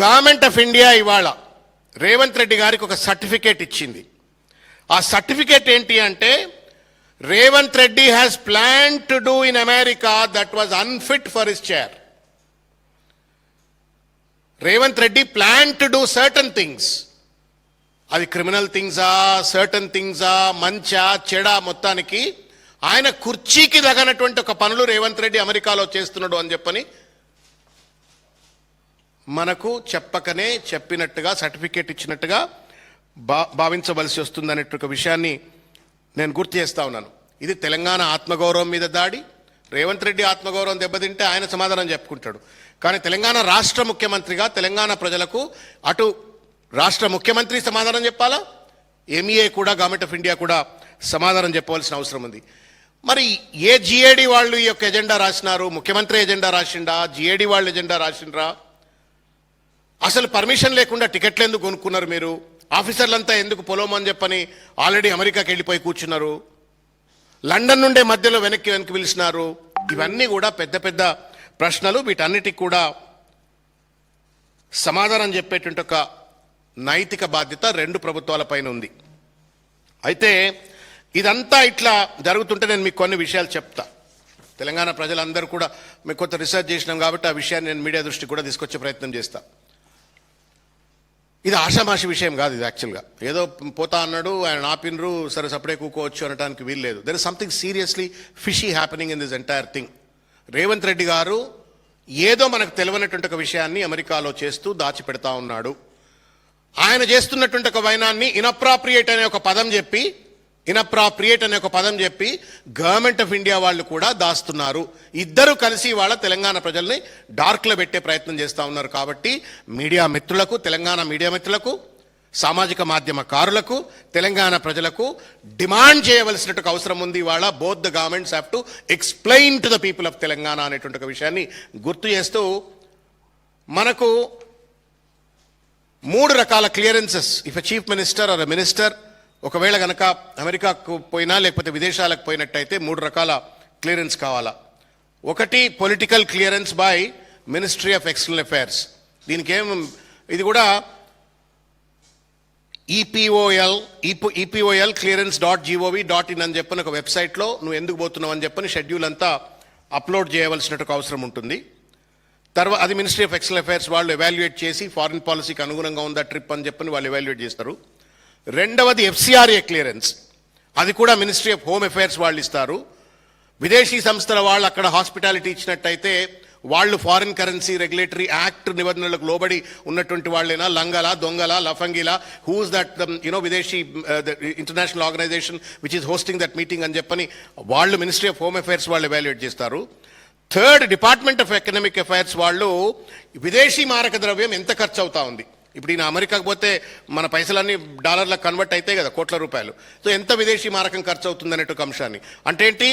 Government of India ఇవాళ రేవంత్ రెడ్డి గారికి ఒక సర్టిఫికేట్ ఇచ్చింది. ఆ సర్టిఫికేట్ ఏంటి అంటే, Revanth Reddy has plan to do in America that was unfit for his chair. Revanth Reddy plan to do certain things. అది క్రిమినల్ థింగ్సా, సర్టన్ థింగ్సా, మంచా చెడా, మొత్తానికి ఆయన కుర్చీకి తగనటువంటి ఒక పనులు రేవంత్ రెడ్డి అమెరికాలో చేస్తున్నాడు అని చెప్పని మనకు చెప్పకనే చెప్పినట్టుగా సర్టిఫికేట్ ఇచ్చినట్టుగా భావించవలసి వస్తుందనే ఒక విషయాన్ని నేను గుర్తు చేస్తా ఉన్నాను. ఇది తెలంగాణ ఆత్మగౌరవం మీద దాడి. రేవంత్ రెడ్డి ఆత్మగౌరవం దెబ్బతింటే ఆయన సమాధానం చెప్పుకుంటాడు. కానీ తెలంగాణ రాష్ట్ర ముఖ్యమంత్రిగా తెలంగాణ ప్రజలకు అటు రాష్ట్ర ముఖ్యమంత్రి సమాధానం చెప్పాలా, ఎంఈఏ కూడా గవర్నమెంట్ ఆఫ్ ఇండియా కూడా సమాధానం చెప్పవలసిన అవసరం ఉంది. మరి ఏ జిఏడి వాళ్ళు ఈ యొక్క ఎజెండా రాసినారు? ముఖ్యమంత్రి ఎజెండా రాసిండా, జిఏడి వాళ్ళు ఎజెండా రాసిండ్రా? అసలు పర్మిషన్ లేకుండా టికెట్లు ఎందుకు కొనుక్కున్నారు మీరు? ఆఫీసర్లంతా ఎందుకు పొలోమని చెప్పని ఆల్రెడీ అమెరికాకి వెళ్ళిపోయి కూర్చున్నారు? లండన్ నుండే మధ్యలో వెనక్కి పిలిచినారు. ఇవన్నీ కూడా పెద్ద పెద్ద ప్రశ్నలు. వీటన్నిటికి కూడా సమాధానం చెప్పేటువంటి ఒక నైతిక బాధ్యత రెండు ప్రభుత్వాలపైన ఉంది. అయితే ఇదంతా ఇట్లా జరుగుతుంటే నేను మీకు కొన్ని విషయాలు చెప్తా. తెలంగాణ ప్రజలందరూ కూడా మీకు కొంత రీసెర్చ్ చేసినాం కాబట్టి ఆ విషయాన్ని నేను మీడియా దృష్టికి కూడా తీసుకొచ్చే ప్రయత్నం చేస్తా. ఇది ఆషామాషి విషయం కాదు. ఇది యాక్చువల్గా ఏదో పోతా అన్నాడు, ఆయన ఆపినరు, సరే సపడే కూకోవచ్చు అనడానికి వీలు లేదు. There is something seriously fishy happening in this entire thing. Revanth Reddy గారు ఏదో మనకు తెలియనటువంటి ఒక విషయాన్ని అమెరికాలో చేస్తూ దాచిపెడతా ఉన్నాడు. ఆయన చేస్తున్నటువంటి ఒక వైనాన్ని ఇన్అప్రాప్రియేట్ అనే ఒక పదం చెప్పి గవర్నమెంట్ ఆఫ్ ఇండియా వాళ్ళు కూడా దాస్తున్నారు. ఇద్దరు కలిసి వాళ్ళ తెలంగాణ ప్రజల్ని డార్క్లో పెట్టే ప్రయత్నం చేస్తూ ఉన్నారు. కాబట్టి మీడియా మిత్రులకు, తెలంగాణ మీడియా మిత్రులకు, సామాజిక మాధ్యమకారులకు, తెలంగాణ ప్రజలకు డిమాండ్ చేయవలసినటువంటి అవసరం ఉంది. ఇవాళ both the governments have to explain to the people of Telangana అనేటువంటి ఒక విషయాన్ని గుర్తు చేస్తూ, మనకు 3 రకాల clearances if a chief minister or a minister ఒకవేళ కనుక అమెరికాకు పోయినా లేకపోతే విదేశాలకు పోయినట్టయితే 3 రకాల క్లియరెన్స్ కావాలా. ఒకటి political clearance by ministry of external affairs. దీనికి ఇది కూడా EPOL clearance.gov.in అని చెప్పని ఒక వెబ్సైట్లో నువ్వు ఎందుకు పోతున్నావు అని చెప్పని షెడ్యూల్ అంతా అప్లోడ్ చేయవలసినట్టు అవసరం ఉంటుంది. తర్వాత అది మినిస్ట్రీ ఆఫ్ ఎక్స్టర్నల్ అఫైర్స్ వాళ్ళు ఎవాల్యుయేట్ చేసి ఫారిన్ పాలసీకి అనుగుణంగా ఉందా ట్రిప్ అని చెప్పని వాళ్ళు ఎవాల్యుయేట్ చేస్తారు. రెండవది FCRA క్లియరెన్స్. అది కూడా మినిస్ట్రీ ఆఫ్ హోమ్ అఫైర్స్ వాళ్ళు ఇస్తారు. విదేశీ సంస్థల వాళ్ళు అక్కడ హాస్పిటాలిటీ ఇచ్చినట్టయితే వాళ్ళు ఫారిన్ కరెన్సీ రెగ్యులేటరీ యాక్ట్ నిబంధనలకు లోబడి ఉన్నటువంటి వాళ్ళైనా, లంగలా, దొంగలా, లఫంగిలా, హూస్ దట్ విదేశీ international organization which is hosting that meeting అని చెప్పని వాళ్ళు మినిస్ట్రీ ఆఫ్ హోమ్ అఫైర్స్ వాళ్ళు ఎవాల్యుయేట్ చేస్తారు. Third, department of economic affairs వాళ్ళు విదేశీ మారక ద్రవ్యం ఎంత ఖర్చు అవుతా ఉంది. ఇప్పుడు ఈయన అమెరికాకు పోతే మన పైసలన్నీ డాలర్లకు కన్వర్ట్ అవుతాయి కదా, కోట్ల రూపాయలు. సో ఎంత విదేశీ మారకం ఖర్చు అవుతుంది అనేట అంశాన్ని అంటే ఏంటి,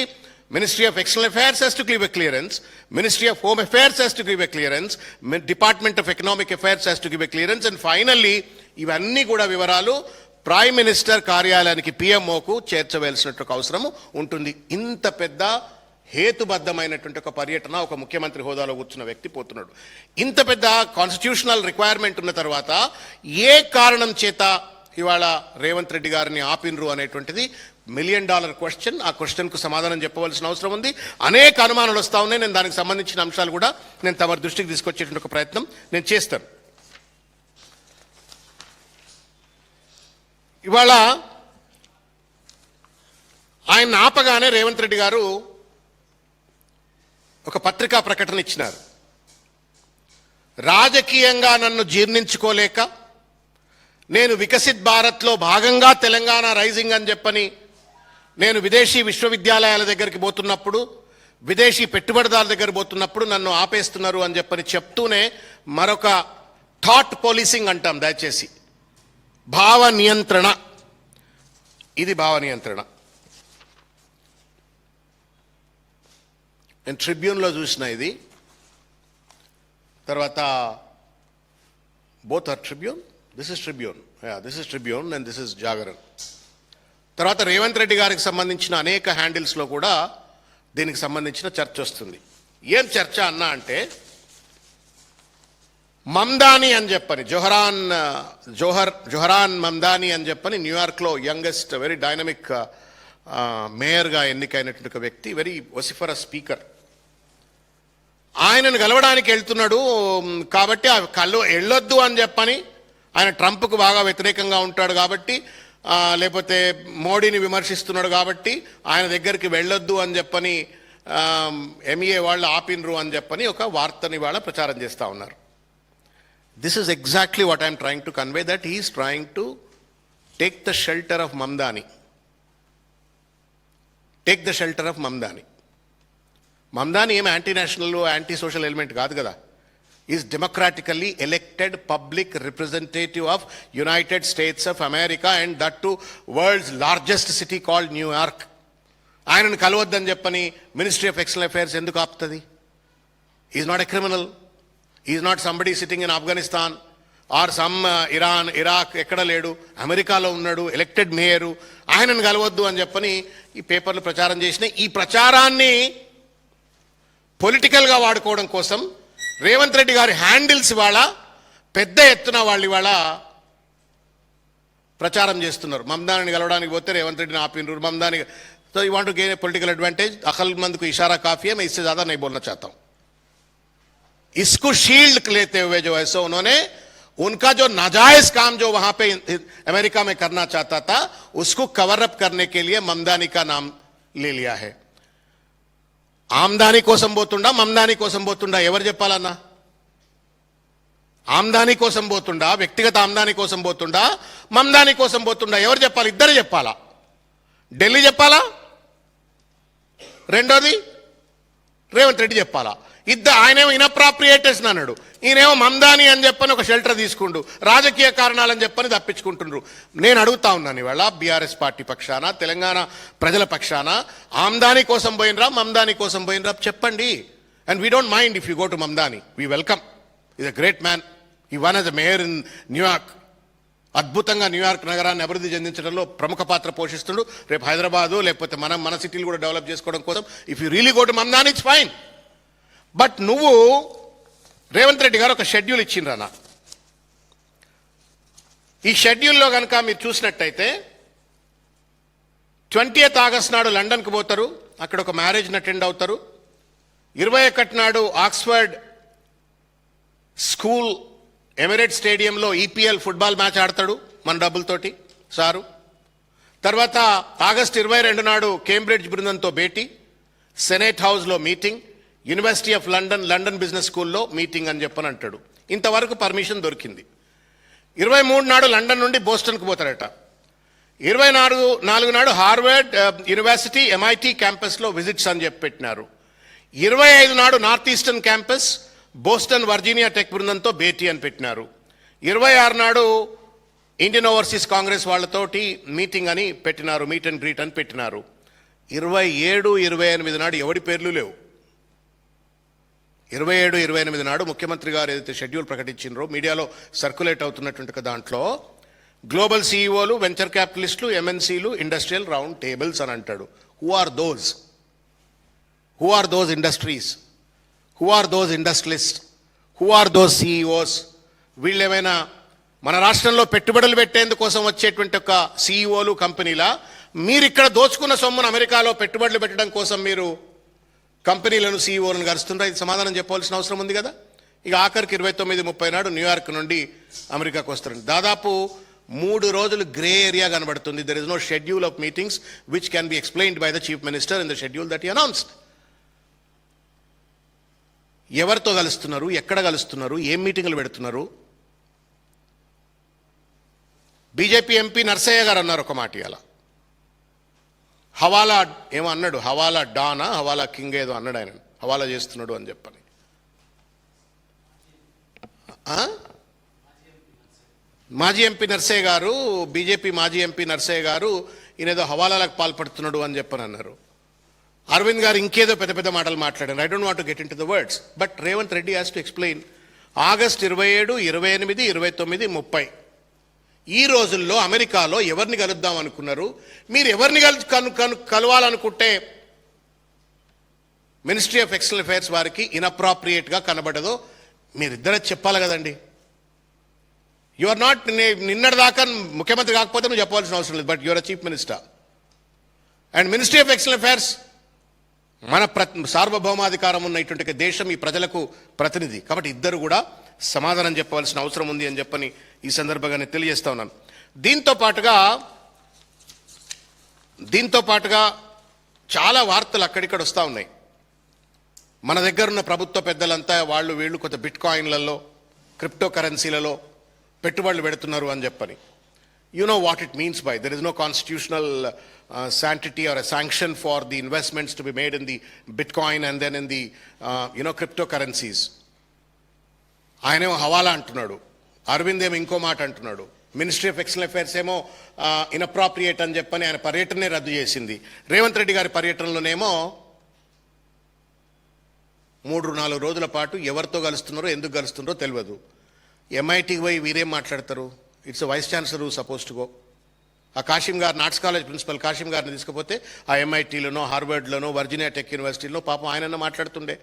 Ministry of External Affairs has to give a clearance, Ministry of Home Affairs has to give a clearance, Department of Economic Affairs has to give a clearance, and finally ఇవన్నీ కూడా వివరాలు ప్రైమ్ మినిస్టర్ కార్యాలయానికి PMOకు చేర్చవలసినట్టు అవసరం ఉంటుంది. ఇంత పెద్ద హేతుబద్ధమైనటువంటి ఒక పర్యటన ఒక ముఖ్యమంత్రి హోదాలో కూర్చున్న వ్యక్తి పోతున్నాడు. ఇంత పెద్ద కాన్స్టిట్యూషనల్ రిక్వైర్మెంట్ ఉన్న తర్వాత ఏ కారణం చేత ఇవాళ రేవంత్ రెడ్డి గారిని ఆపినరు అనేటువంటిది $1 మిలియన్ క్వశ్చన్. ఆ క్వశ్చన్కు సమాధానం చెప్పవలసిన అవసరం ఉంది. అనేక అనుమానాలు వస్తూ ఉన్నాయి. నేను దానికి సంబంధించిన అంశాలు కూడా నేను తమ దృష్టికి తీసుకొచ్చేటువంటి ఒక ప్రయత్నం నేను చేస్తాను. ఇవాళ ఆయన ఆపగానే రేవంత్ రెడ్డి గారు ఒక పత్రికా ప్రకటన ఇచ్చినారు. రాజకీయంగా నన్ను జీర్ణించుకోలేక నేను వికసిత్ భారత్లో భాగంగా తెలంగాణ రైజింగ్ అని చెప్పని నేను విదేశీ విశ్వవిద్యాలయాల దగ్గరికి పోతున్నప్పుడు, విదేశీ పెట్టుబడిదారుల దగ్గర పోతున్నప్పుడు నన్ను ఆపేస్తున్నారు అని చెప్పని చెప్తూనే మరొక థాట్ పోలీసింగ్ అంటాం, దయచేసి భావ నియంత్రణ. ఇది భావ నియంత్రణ. నేను ట్రిబ్యూన్లో చూసిన ఇది, తర్వాత both are Tribune, this is Tribune, this is Tribune and this is Jagran. తర్వాత రేవంత్ రెడ్డి గారికి సంబంధించిన అనేక హ్యాండిల్స్లో కూడా దీనికి సంబంధించిన చర్చ వస్తుంది. ఏం చర్చ అన్నా అంటే, మమ్దాని అని చెప్పని జొహరాన్ మమ్దాని అని చెప్పని న్యూయార్క్లో యంగెస్ట్ వెరీ డైనమిక్ మేయర్గా ఎన్నికైనటువంటి ఒక వ్యక్తి, వెరీ వసిఫరస్ స్పీకర్. ఆయనను కలవడానికి వెళ్తున్నాడు కాబట్టి వెళ్ళొద్దు అని చెప్పని, ఆయన ట్రంప్కు బాగా వ్యతిరేకంగా ఉంటాడు కాబట్టి, లేకపోతే మోడీని విమర్శిస్తున్నాడు కాబట్టి ఆయన దగ్గరికి వెళ్ళొద్దు అని చెప్పని ఎంఏ వాళ్ళు ఆపినరు అని చెప్పని ఒక వార్తని వాళ్ళ ప్రచారం చేస్తూ ఉన్నారు. This is exactly what I'm trying to convey, that he's trying to take the shelter of Mamdani. Take the shelter of Mamdani. Mamdani ఏం anti national anti social element కాదు కదా. Is democratically elected public representative of United States of America and that too world's largest city called New York. ఆయనను కలవద్దని చెప్పని ministry of external affairs ఎందుకు ఆపుతుంది? Is not a criminal. Is not somebody sitting in Afghanistan or some Iran, Iraq, ఎక్కడ లేడు, అమెరికాలో ఉన్నాడు, elected mayor. ఆయనను కలవద్దు అని చెప్పని ఈ పేపర్లు ప్రచారం చేసినాయి. ఈ ప్రచారాన్ని పొలిటికల్గా వాడుకోవడం కోసం రేవంత్ రెడ్డి గారి హ్యాండిల్స్ ఇవాళ పెద్ద ఎత్తున వాళ్ళు ఇవాళ ప్రచారం చేస్తున్నారు. మమ్దానిని కలవడానికి పోతే రేవంత్ రెడ్డిని ఆపినరు, మమ్దాని. तो you want to gain a political advantage. अक्लमंद को इशारा काफी है, मैं इससे ज्यादा नहीं बोलना चाहता हूं. इसको शील्ड लेते हुए जो है सो उन्होंने उनका जो नाजायज काम जो वहां पे अमेरिका में करना चाहता था उसको कवर अप करने के लिए ममदानी का नाम ले लिया है. ఆమ్దాని కోసం పోతుండా మమ్దాని కోసం పోతుండా ఎవరు చెప్పాలన్నా? ఆమ్దాని కోసం పోతుండా, వ్యక్తిగత ఆమ్దాని కోసం పోతుండా, మమ్దాని కోసం పోతుండా ఎవరు చెప్పాలి? ఇద్దరు చెప్పాలా? ఢిల్లీ చెప్పాలా? రెండోది రేవంత్ రెడ్డి చెప్పాలా? ఆయనేమో ఇన్అప్రాప్రియేటేషన్ అన్నాడు, ఈయనేమో మమ్దాని అని చెప్పని ఒక షెల్టర్ తీసుకుండు, రాజకీయ కారణాలని చెప్పని తప్పించుకుంటున్నారు. నేను అడుగుతా ఉన్నాను ఇవాళ బీఆర్ఎస్ పార్టీ పక్షాన, తెలంగాణ ప్రజల పక్షాన, ఆమ్దాని కోసం పోయినరా మమ్దాని కోసం పోయినరా చెప్పండి. And we don't mind if you go to Mamdani, we welcome. Is a great man. He won as a mayor in New York. అద్భుతంగా న్యూయార్క్ నగరాన్ని అభివృద్ధి చెందించడంలో ప్రముఖ పాత్ర పోషిస్తుండు. రేపు హైదరాబాదు లేకపోతే మన సిటీలు కూడా డెవలప్ చేసుకోవడం కోసం if you really go to Mamdani it's fine. But నువ్వు రేవంత్ రెడ్డి గారు ఒక షెడ్యూల్ ఇచ్చిండ్రన్నా. ఈ షెడ్యూల్లో కనుక మీరు చూసినట్టయితే 20th ఆగస్ట్ నాడు లండన్కి పోతారు, అక్కడ ఒక మ్యారేజ్ని అటెండ్ అవుతారు. 21 నాడు ఆక్స్ఫర్డ్ స్కూల్ ఎమిరేట్ స్టేడియంలో ఈపీఎల్ ఫుట్బాల్ మ్యాచ్ ఆడతాడు మన డబ్బులతోటి సారు. తర్వాత ఆగస్ట్ 22 నాడు కేంబ్రిడ్జ్ బృందంతో భేటీ, సెనేట్ హౌస్లో meeting, university of London business స్కూల్లో మీటింగ్ అని చెప్పని అంటాడు. ఇంతవరకు పర్మిషన్ దొరికింది. 23 నాడు లండన్ నుండి బోస్టన్కు పోతారట. 24 నాడు హార్వర్డ్ యూనివర్సిటీ ఎంఐటి క్యాంపస్లో విజిట్స్ అని చెప్పి పెట్టినారు. 25 నాడు north eastern campus Boston Virginia tech బృందంతో భేటీ అని పెట్టినారు. 26 నాడు ఇండియన్ ఓవర్సీస్ కాంగ్రెస్ వాళ్ళతోటి మీటింగ్ అని పెట్టినారు, మీట్ అండ్ గ్రీట్ అని పెట్టినారు. 27, 28 నాడు ఎవడి పేర్లు లేవు. 27, 28 నాడు ముఖ్యమంత్రి గారు ఏదైతే షెడ్యూల్ ప్రకటించినారో మీడియాలో సర్క్యులేట్ అవుతున్నటువంటి దాంట్లో గ్లోబల్ సీఈఓలు, వెంచర్ క్యాపిటలిస్టులు, ఎంఎన్సీలు, ఇండస్ట్రియల్ రౌండ్ టేబుల్స్ అని అంటాడు. Who are those? Who are those industries? Who are those industrialist? Who are those CEOs? వీళ్ళు ఏమైనా మన రాష్ట్రంలో పెట్టుబడులు పెట్టేందుకోసం వచ్చేటువంటి ఒక సీఈఓలు కంపెనీలా? మీరు ఇక్కడ దోచుకున్న సొమ్మును అమెరికాలో పెట్టుబడులు పెట్టడం కోసం మీరు కంపెనీలను సీఈఓలను గడుస్తుండ్రా? ఇది సమాధానం చెప్పవలసిన అవసరం ఉంది కదా. ఇక ఆఖరికి 29, 30 నాడు న్యూయార్క్ నుండి అమెరికాకు వస్తారండి. దాదాపు 3 రోజులు గ్రే ఏరియా కనబడుతుంది. There is no schedule of meetings which can be explained by the chief minister in the schedule that he announced. ఎవరితో కలుస్తున్నారు, ఎక్కడ కలుస్తున్నారు, ఏం మీటింగులు పెడుతున్నారు? బీజేపీ ఎంపీ నర్సయ్య గారు అన్నారు ఒక మాట ఇవాళ, హవాలా ఏమో అన్నాడు, హవాలా డానా హవాలా కింగ్ ఏదో అన్నాడు, ఆయన హవాలా చేస్తున్నాడు అని చెప్పని. మాజీ ఎంపీ నర్సయ్య గారు, బీజేపీ మాజీ ఎంపీ నర్సయ్య గారు ఈయనేదో హవాలాలకు పాల్పడుతున్నాడు అని చెప్పని అన్నారు. అరవింద్ గారు ఇంకేదో పెద్ద పెద్ద మాటలు మాట్లాడారు. I don't want to get in to the words, but Revanth Reddy has to explain. August 27, 28, 29, 30 ఈ రోజుల్లో అమెరికాలో ఎవరిని కలుద్దాం అనుకున్నారు? మీరు ఎవరిని కలవాలనుకుంటే మినిస్ట్రీ ఆఫ్ ఎక్స్టర్నల్ అఫైర్స్ వారికి ఇన్అప్రాప్రియేట్గా కనబడదో మీరిద్దరే చెప్పాలి కదండి. యు ఆర్ నాట్, నిన్నటిదాకా ముఖ్యమంత్రి కాకపోతే నువ్వు చెప్పాల్సిన అవసరం లేదు, but your a chief minister. And ministry of external affairs మన సార్వభౌమాధికారం ఉన్నటువంటి దేశం, ఈ ప్రజలకు ప్రతినిధి కాబట్టి ఇద్దరు కూడా సమాధానం చెప్పవలసిన అవసరం ఉంది అని చెప్పని ఈ సందర్భంగా నేను తెలియజేస్తా ఉన్నాను. దీంతో పాటుగా చాలా వార్తలు అక్కడిక్కడ వస్తూ ఉన్నాయి. మన దగ్గర ఉన్న ప్రభుత్వ పెద్దలంతా వాళ్ళు వీళ్ళు కొంత బిట్ కాయిన్లలో, క్రిప్టో కరెన్సీలలో పెట్టుబడులు పెడుతున్నారు అని చెప్పని. You know what it means by there is no constitutional sanctity or a sanction for the investments to be made in the Bitcoin and then in the cryptocurrencies. ఆయనేమో హవాలా అంటున్నాడు, అరవింద్ ఏమో ఇంకో మాట అంటున్నాడు, మినిస్ట్రీ ఆఫ్ ఎక్స్టర్నల్ అఫైర్స్ ఏమో inappropriate అని చెప్పని ఆయన పర్యటనే రద్దు చేసింది. రేవంత్ రెడ్డి గారి పర్యటనలోనేమో 3-4 రోజుల పాటు ఎవరితో కలుస్తున్నారో ఎందుకు కలుస్తున్నారో తెలియదు. ఎంఐటీకి పోయి వీరేం మాట్లాడతారు? It's vice chancellor who suppose to go. ఆ కాశీం గారు, ఆర్ట్స్ కాలేజ్ ప్రిన్సిపల్ కాశీం గారిని తీసుకుపోతే ఆ ఎంఐటీలోనో, హార్వర్డ్లోనో, వర్జీనియా టెక్ యూనివర్సిటీలో పాపం ఆయనన్న మాట్లాడుతుండే.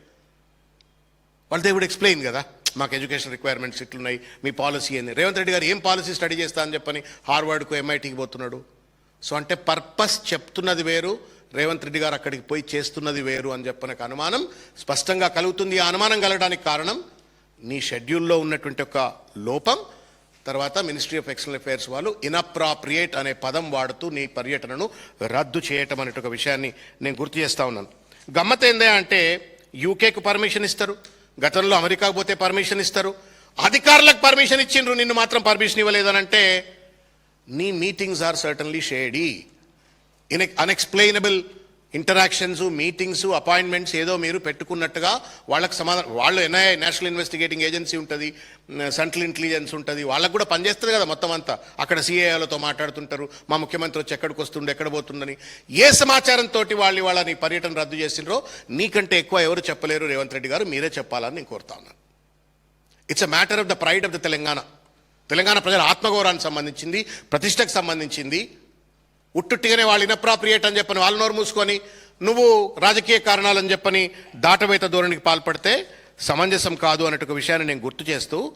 వాళ్ళు దే వుడ్ ఎక్స్ప్లెయిన్ కదా, మాకు ఎడ్యుకేషన్ రిక్వైర్మెంట్స్ ఇట్లున్నాయి, మీ పాలసీ ఏంది. రేవంత్ రెడ్డి గారు ఏం పాలసీ స్టడీ చేస్తా అని చెప్పని హార్వర్డ్కు, ఎంఐటీకి పోతున్నాడు. సో అంటే పర్పస్ చెప్తున్నది వేరు, రేవంత్ రెడ్డి గారు అక్కడికి పోయి చేస్తున్నది వేరు అని చెప్పనకు అనుమానం స్పష్టంగా కలుగుతుంది. ఆ అనుమానం కలగడానికి కారణం నీ షెడ్యూల్లో ఉన్నటువంటి ఒక లోపం. తర్వాత మినిస్ట్రీ ఆఫ్ ఎక్స్టర్నల్ అఫైర్స్ వాళ్ళు ఇన్అప్రాప్రియేట్ అనే పదం వాడుతూ నీ పర్యటనను రద్దు చేయటం అనే ఒక విషయాన్ని నేను గుర్తు చేస్తూ ఉన్నాను. గమ్మత్ ఏందే అంటే యూకేకు పర్మిషన్ ఇస్తారు, గతంలో అమెరికాకు పోతే పర్మిషన్ ఇస్తారు, అధికారులకు పర్మిషన్ ఇచ్చిండ్రు, నిన్ను మాత్రం పర్మిషన్ ఇవ్వలేదనంటే నీ meetings are certainly shady. Unexplainable interactions, meetings, appointments ఏదో మీరు పెట్టుకున్నట్టుగా వాళ్ళకి సమాధానం. వాళ్ళు ఎన్ఐఏ, నేషనల్ ఇన్వెస్టిగేటింగ్ ఏజెన్సీ ఉంటుంది, సెంట్రల్ ఇంటెలిజెన్స్ ఉంటుంది, వాళ్ళకు కూడా పనిచేస్తుంది కదా మొత్తం అంతా. అక్కడ సిఐఏలతో మాట్లాడుతుంటారు, మా ముఖ్యమంత్రి వచ్చి ఎక్కడికి వస్తుండే, ఎక్కడ పోతుందని. ఏ సమాచారంతో వాళ్ళని పర్యటన రద్దు చేసినరో నీకంటే ఎక్కువ ఎవరు చెప్పలేరు రేవంత్ రెడ్డి గారు, మీరే చెప్పాలని నేను కోరుతా ఉన్నాను. It's a matter of the pride of the Telangana ప్రజల ఆత్మగౌరవానికి సంబంధించింది, ప్రతిష్టకు సంబంధించింది. ఉట్టుట్టిగానే వాళ్ళు ఇన్అప్రాప్రియేట్ అని చెప్పని వాళ్ళు నోరు మూసుకొని నువ్వు రాజకీయ కారణాలని చెప్పని దాటవేత ధోరణికి పాల్పడితే సమంజసం కాదు అన్నట్టు విషయాన్ని నేను గుర్తు చేస్తూ